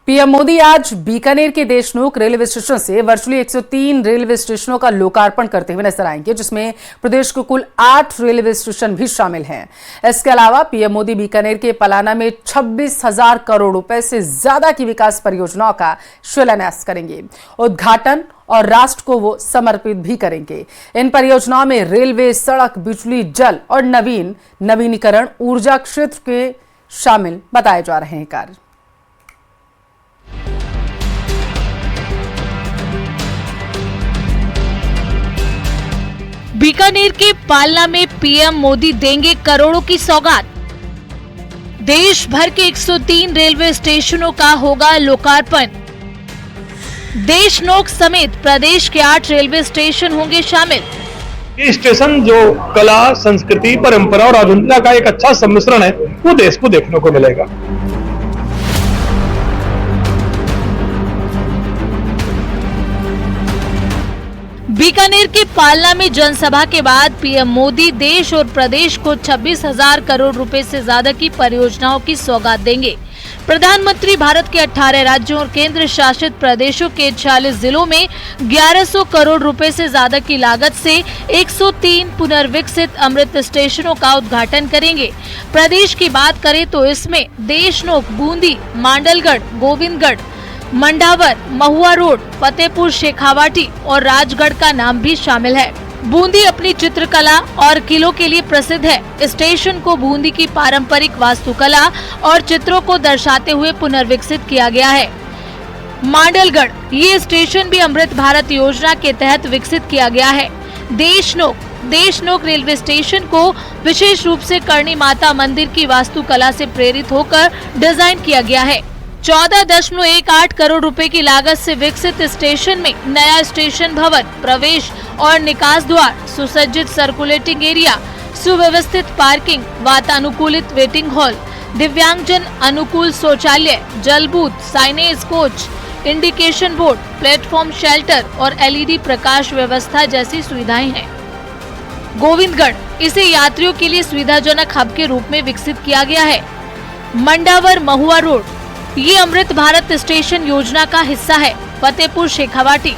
PM Modi आज बीकानेर के Deshnok railway station से वर्चुअली 103 रेलवे स्टेशनों का लोकार्पण करते हुए नजर आएंगे, जिसमें प्रदेश के कुल 8 रेलवे स्टेशन भी शामिल हैं। इसके अलावा पीएम मोदी बीकानेर के पलाना में 26,000 करोड़ रुपए से ज्यादा की विकास परियोजनाओं का शिलान्यास करेंगे। उद्घाटन और राष्ट्र को वो समर्पित भी करेंगे। इन परियोजनाओं में रेलवे, सड़क, बिजली, जल और नवीनीकरण ऊर्जा क्षेत्र के शामिल बताए जा रहे हैं कार्य। बीकानेर के पालना में पीएम मोदी देंगे करोड़ों की सौगात। देश भर के 103 रेलवे स्टेशनों का होगा लोकार्पण। देशनोक समेत प्रदेश के 8 रेलवे स्टेशन होंगे शामिल। ये स्टेशन जो कला, संस्कृति, परंपरा और आधुनिकता का एक अच्छा सम्मिश्रण है, वो देश को देखने को मिलेगा। बीकानेर के पालना में जनसभा के बाद पीएम मोदी देश और प्रदेश को 26,000 करोड़ रुपए से ज्यादा की परियोजनाओं की सौगात देंगे। प्रधानमंत्री भारत के 18 राज्यों और केंद्र शासित प्रदेशों के 46 जिलों में 1100 करोड़ रुपए से ज्यादा की लागत से 103 पुनर्विकसित अमृत स्टेशनों का उद्घाटन करेंगे। प्रदेश की बात करें तो इसमें देशनोक, बूंदी, मांडलगढ़, गोविंदगढ़, मंडावर, महुआ रोड, फतेहपुर शेखावाटी और राजगढ़ का नाम भी शामिल है। बूंदी अपनी चित्रकला और किलों के लिए प्रसिद्ध है। स्टेशन को बूंदी की पारंपरिक वास्तुकला और चित्रों को दर्शाते हुए पुनर्विकसित किया गया है। मांडलगढ़, ये स्टेशन भी अमृत भारत योजना के तहत विकसित किया गया है। देशनोक रेलवे स्टेशन को विशेष रूप से करणी माता मंदिर की वास्तुकला से प्रेरित होकर डिजाइन किया गया है। 14.18 करोड़ रुपए की लागत से विकसित स्टेशन में नया स्टेशन भवन, प्रवेश और निकास द्वार, सुसज्जित सर्कुलेटिंग एरिया, सुव्यवस्थित पार्किंग, वातानुकूलित वेटिंग हॉल, दिव्यांगजन अनुकूल शौचालय, जल booth, signage coach, indication board, platform shelter और एलईडी प्रकाश व्यवस्था जैसी सुविधाएं हैं। गोविंदगढ़, इसे यात्रियों के लिए सुविधाजनक हब के रूप में विकसित किया गया है। मंडावर, महुआ रोड, ये अमृत भारत स्टेशन योजना का हिस्सा है। फतेहपुर शेखावाटी,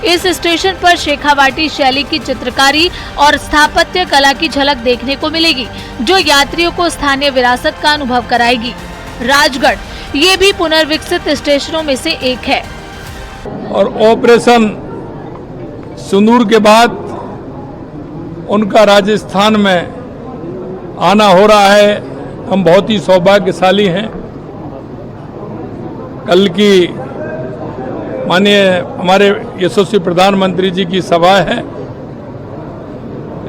इस स्टेशन पर शेखावाटी शैली की चित्रकारी और स्थापत्य कला की झलक देखने को मिलेगी, जो यात्रियों को स्थानीय विरासत का अनुभव कराएगी। राजगढ़, ये भी पुनर्विकसित स्टेशनों में से एक है। और ऑपरेशन सिंदूर के बाद उनका राजस्थान में आना हो रहा है। हम बहुत ही सौभाग्यशाली हैं। कल की माननीय हमारे यशस्वी प्रधानमंत्री जी की सभा है।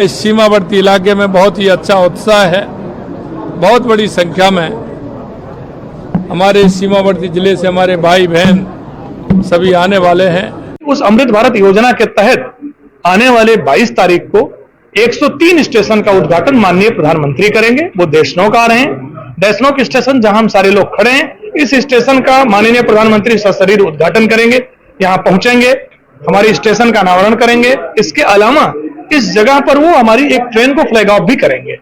इस सीमावर्ती इलाके में बहुत ही अच्छा उत्साह है। बहुत बड़ी संख्या में हमारे सीमावर्ती जिले से हमारे भाई बहन सभी आने वाले हैं। उस अमृत भारत योजना के तहत आने वाले 22 तारीख को 103 स्टेशन का उद्घाटन माननीय प्रधानमंत्री करेंगे। वो देशनोक आ रहे हैं। देशनोक स्टेशन जहां हम सारे लोग खड़े हैं, इस स्टेशन का माननीय प्रधानमंत्री सशरीर उद्घाटन करेंगे। यहाँ पहुंचेंगे, हमारी स्टेशन का अनावरण करेंगे। इसके अलावा इस जगह पर वो हमारी एक ट्रेन को फ्लैग ऑफ भी करेंगे।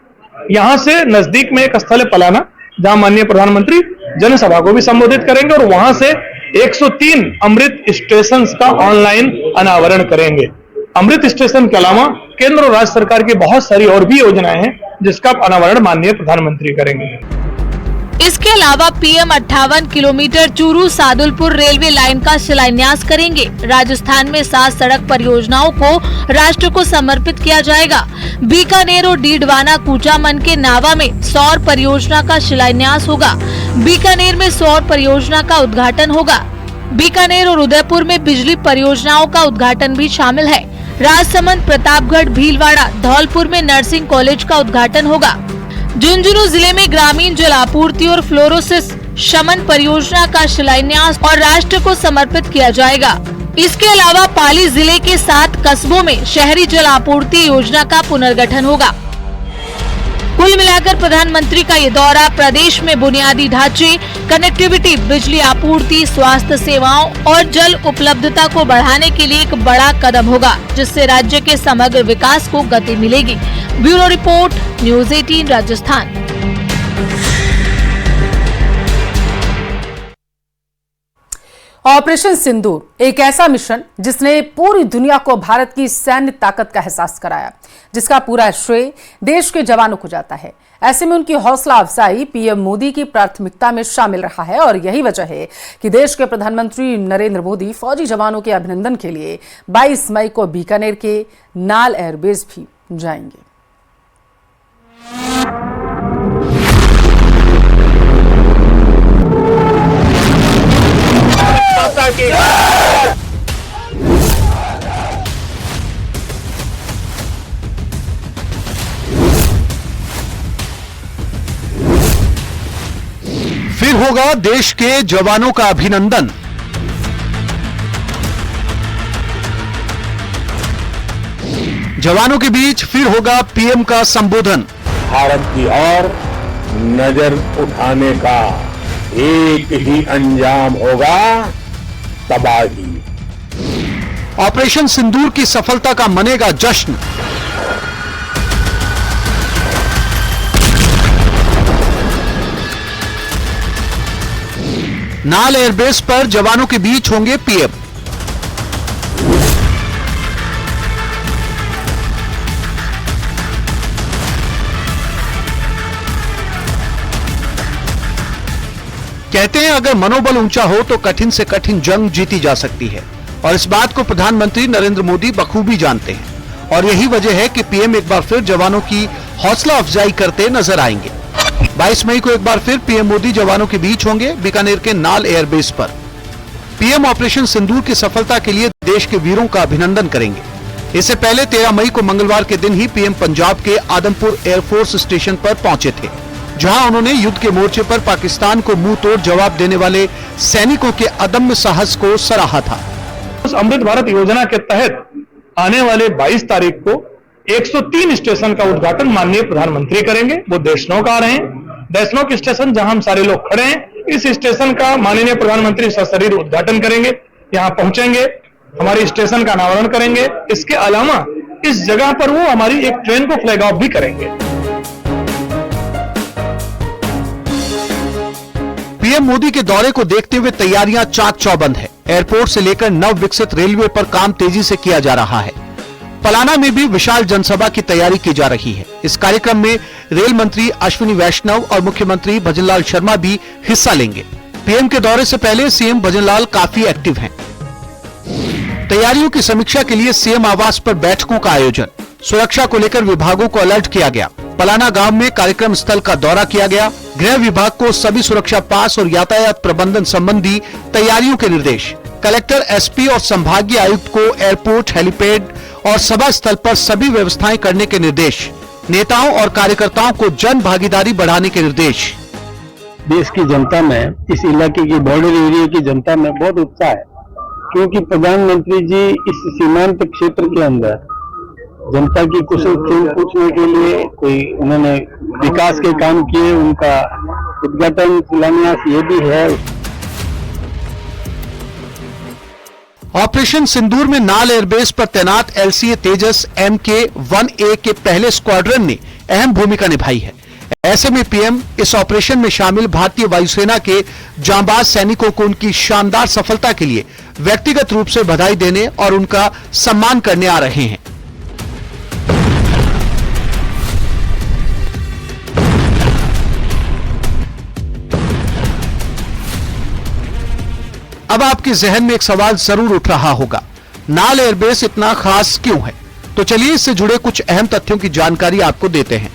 यहाँ से नजदीक में एक स्थल है पलाना, जहां माननीय प्रधानमंत्री जनसभा को भी संबोधित करेंगे और वहां से 103 अमृत स्टेशन का ऑनलाइन अनावरण करेंगे। अमृत स्टेशन के अलावा केंद्र और राज्य सरकार की बहुत सारी और भी योजनाएं हैं, जिसका अनावरण माननीय प्रधानमंत्री करेंगे। इसके अलावा PM 58 kilometre Churu Sadulpur railway line का शिलान्यास करेंगे। राजस्थान में 7 सड़क परियोजनाओं को राष्ट्र को समर्पित किया जाएगा। बीकानेर और डीडवाना कूचामन के नावा में सौर परियोजना का शिलान्यास होगा। बीकानेर में सौर परियोजना का उद्घाटन होगा। बीकानेर और उदयपुर में बिजली परियोजनाओं का उद्घाटन भी शामिल है। राजसमंद, प्रतापगढ़, भीलवाड़ा, धौलपुर में नर्सिंग कॉलेज का उद्घाटन होगा। झुंझुनू जिले में ग्रामीण जल आपूर्ति और फ्लोरोसिस शमन परियोजना का शिलान्यास और राष्ट्र को समर्पित किया जाएगा। इसके अलावा पाली जिले के 7 कस्बों में शहरी जल आपूर्ति योजना का पुनर्गठन होगा। कुल मिलाकर प्रधानमंत्री का ये दौरा प्रदेश में बुनियादी ढांचे, कनेक्टिविटी, बिजली आपूर्ति, स्वास्थ्य सेवाओं और जल उपलब्धता को बढ़ाने के लिए एक बड़ा कदम होगा, जिससे राज्य के समग्र विकास को गति मिलेगी। Bureau report, news 18 Rajasthan. Operation Sindoor एक ऐसा मिशन जिसने पूरी दुनिया को भारत की सैन्य ताकत का एहसास कराया, जिसका पूरा श्रेय देश के जवानों को जाता है। ऐसे में उनकी हौसला अफजाई पीएम मोदी की प्राथमिकता में शामिल रहा है और यही वजह है कि देश के प्रधानमंत्री नरेंद्र मोदी फौजी जवानों के अभिनंदन के लिए 22 मई को बीकानेर के नाल एयरबेस भी जाएंगे। फिर होगा देश के जवानों का अभिनंदन। जवानों के बीच फिर होगा पीएम का संबोधन। भारत की ओर नजर उठाने का एक ही अंजाम होगा, तबाही। ऑपरेशन सिंदूर की सफलता का मनेगा जश्न। नाल एयरबेस पर जवानों के बीच होंगे पीएम। कहते हैं अगर मनोबल ऊंचा हो तो कठिन से कठिन जंग जीती जा सकती है और इस बात को प्रधानमंत्री नरेंद्र मोदी बखूबी जानते हैं और यही वजह है कि पीएम एक बार फिर जवानों की हौसला अफजाई करते नजर आएंगे। 22 मई को एक बार फिर पीएम मोदी जवानों के बीच होंगे बीकानेर के नाल एयरबेस पर। पीएम ऑपरेशन सिंदूर की सफलता के लिए देश के वीरों का अभिनंदन करेंगे। इससे पहले 13 मई को मंगलवार के दिन ही पीएम पंजाब के आदमपुर एयरफोर्स स्टेशन पर पहुंचे थे, जहां उन्होंने युद्ध के मोर्चे पर पाकिस्तान को मुंह तोड़ जवाब देने वाले सैनिकों के अदम्य साहस को सराहा था। उस अमृत भारत योजना के तहत आने वाले 22 तारीख को 103 स्टेशन का उद्घाटन माननीय प्रधानमंत्री करेंगे। वो देशनोक आ रहे हैं। देशनोक स्टेशन जहां हम सारे लोग खड़े हैं, इस स्टेशन का माननीय प्रधानमंत्री सशरीर उद्घाटन करेंगे। यहां पहुंचेंगे, हमारी स्टेशन का अनावरण करेंगे। इसके अलावा इस जगह पर वो हमारी एक ट्रेन को फ्लैग ऑफ भी करेंगे। पीएम मोदी के दौरे को देखते हुए तैयारियां चाक चौबंद है। एयरपोर्ट से लेकर नव विकसित रेलवे पर काम तेजी से किया जा रहा है। पलाना में भी विशाल जनसभा की तैयारी की जा रही है। इस कार्यक्रम में रेल मंत्री अश्विनी वैष्णव और मुख्यमंत्री भजनलाल शर्मा भी हिस्सा लेंगे। पीएम के दौरे से पहले सीएम भजनलाल काफी एक्टिव हैं। तैयारियों की समीक्षा के लिए सीएम आवास पर बैठकों का आयोजन। सुरक्षा को लेकर विभागों को अलर्ट किया गया। पलाना गांव में कार्यक्रम स्थल का दौरा किया गया। गृह विभाग को सभी सुरक्षा पास और यातायात प्रबंधन संबंधी तैयारियों के निर्देश। कलेक्टर, एसपी और संभागीय आयुक्त को एयरपोर्ट, हेलीपैड और सभा स्थल पर सभी व्यवस्थाएं करने के निर्देश। नेताओं और कार्यकर्ताओं को जन भागीदारी बढ़ाने के निर्देश। देश की जनता में, इस इलाके की बॉर्डर एरिया की जनता में बहुत उत्साह है, क्योंकि प्रधानमंत्री जी इस सीमांत क्षेत्र के अंदर जनता की कुशल क्षेम पूछने के लिए कोई उन्होंने विकास के काम किए, उनका उद्घाटन शिलान्यास ये भी है। ऑपरेशन सिंदूर में नाल एयरबेस पर तैनात LCA तेजस MK-1A के पहले स्क्वाड्रन ने अहम भूमिका निभाई है। ऐसे में पीएम इस ऑपरेशन में शामिल भारतीय वायुसेना के जांबाज सैनिकों को उनकी शानदार सफलता के लिए व्यक्तिगत रूप से बधाई देने और उनका सम्मान करने आ रहे हैं। अब आपके जहन में एक सवाल जरूर उठ रहा होगा, नाल एयरबेस इतना खास क्यों है? तो चलिए इससे जुड़े कुछ अहम तथ्यों की जानकारी आपको देते हैं।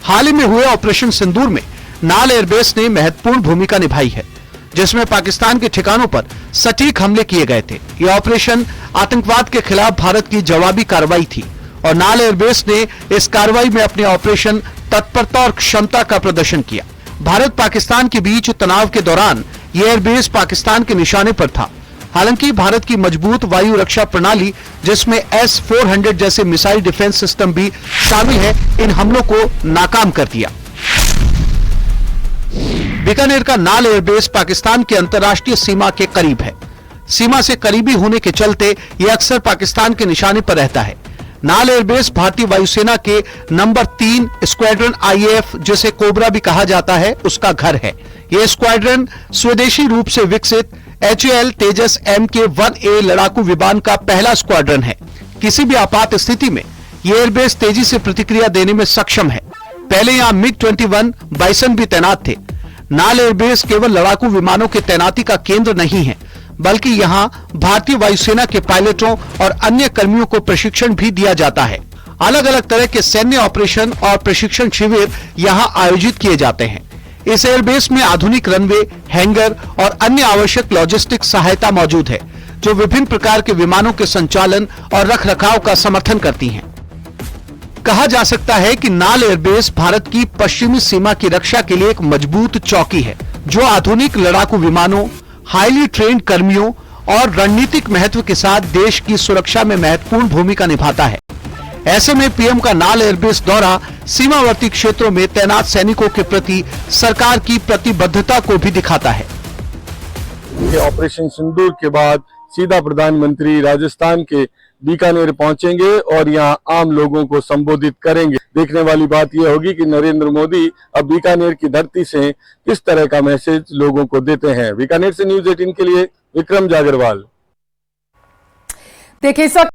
हाल ही में हुए ऑपरेशन सिंदूर में नाल एयरबेस ने महत्वपूर्ण भूमिका निभाई है, जिसमें पाकिस्तान के ठिकानों पर सटीक हमले किए गए थे। यह ऑपरेशन आतंकवाद के खिलाफ भारत की जवाबी कार्रवाई थी और नाल एयरबेस ने इस कार्रवाई में अपने ऑपरेशन तत्परता और क्षमता का प्रदर्शन किया। भारत पाकिस्तान के बीच तनाव के दौरान यह एयरबेस पाकिस्तान के निशाने पर था। हालांकि भारत की मजबूत वायु रक्षा प्रणाली, जिसमें S-400 जैसे मिसाइल डिफेंस सिस्टम भी शामिल है, इन हमलों को नाकाम कर दिया। बीकानेर का नाल एयरबेस पाकिस्तान की अंतर्राष्ट्रीय सीमा के करीब है। सीमा से करीबी होने के चलते यह अक्सर पाकिस्तान के निशाने पर रहता है। नाल एयरबेस भारतीय वायुसेना के नंबर 3 स्क्वाड्रन IAF, जिसे कोबरा भी कहा जाता है, उसका घर है। यह स्क्वाड्रन स्वदेशी रूप से विकसित HAL तेजस MK-1A लड़ाकू विमान का पहला स्क्वाड्रन है। किसी भी आपात स्थिति में ये एयरबेस तेजी से प्रतिक्रिया देने में सक्षम है। पहले यहां MiG-21 बाइसन भी तैनात थे। नाल एयरबेस केवल लड़ाकू विमानों के तैनाती का केंद्र नहीं है, बल्कि यहां भारतीय वायुसेना के पायलटों और अन्य कर्मियों को प्रशिक्षण भी दिया जाता है। अलग अलग तरह के सैन्य ऑपरेशन और प्रशिक्षण शिविर यहां आयोजित किए जाते हैं। इस एयरबेस में आधुनिक रनवे, हैंगर और अन्य आवश्यक लॉजिस्टिक सहायता मौजूद है, जो विभिन्न प्रकार के विमानों के संचालन और रखरखाव का समर्थन करती हैं। कहा जा सकता है कि नाल एयरबेस भारत की पश्चिमी सीमा की रक्षा के लिए एक मजबूत चौकी है, जो आधुनिक लड़ाकू विमानों, हाईली ट्रेन्ड कर्मियों और रणनीतिक महत्व के साथ देश की सुरक्षा में महत्वपूर्ण भूमिका निभाता है। ऐसे में पीएम का नाल एयरबेस दौरा सीमावर्ती क्षेत्रों में तैनात सैनिकों के प्रति सरकार की प्रतिबद्धता को भी दिखाता है। ऑपरेशन सिंदूर के बाद सीधा प्रधानमंत्री राजस्थान के बीकानेर पहुंचेंगे और यहां आम लोगों को संबोधित करेंगे। देखने वाली बात यह होगी कि नरेंद्र मोदी अब बीकानेर की धरती से किस तरह का मैसेज लोगों को देते हैं। बीकानेर से न्यूज़ 18 के लिए विक्रम जागरवाल। देखिए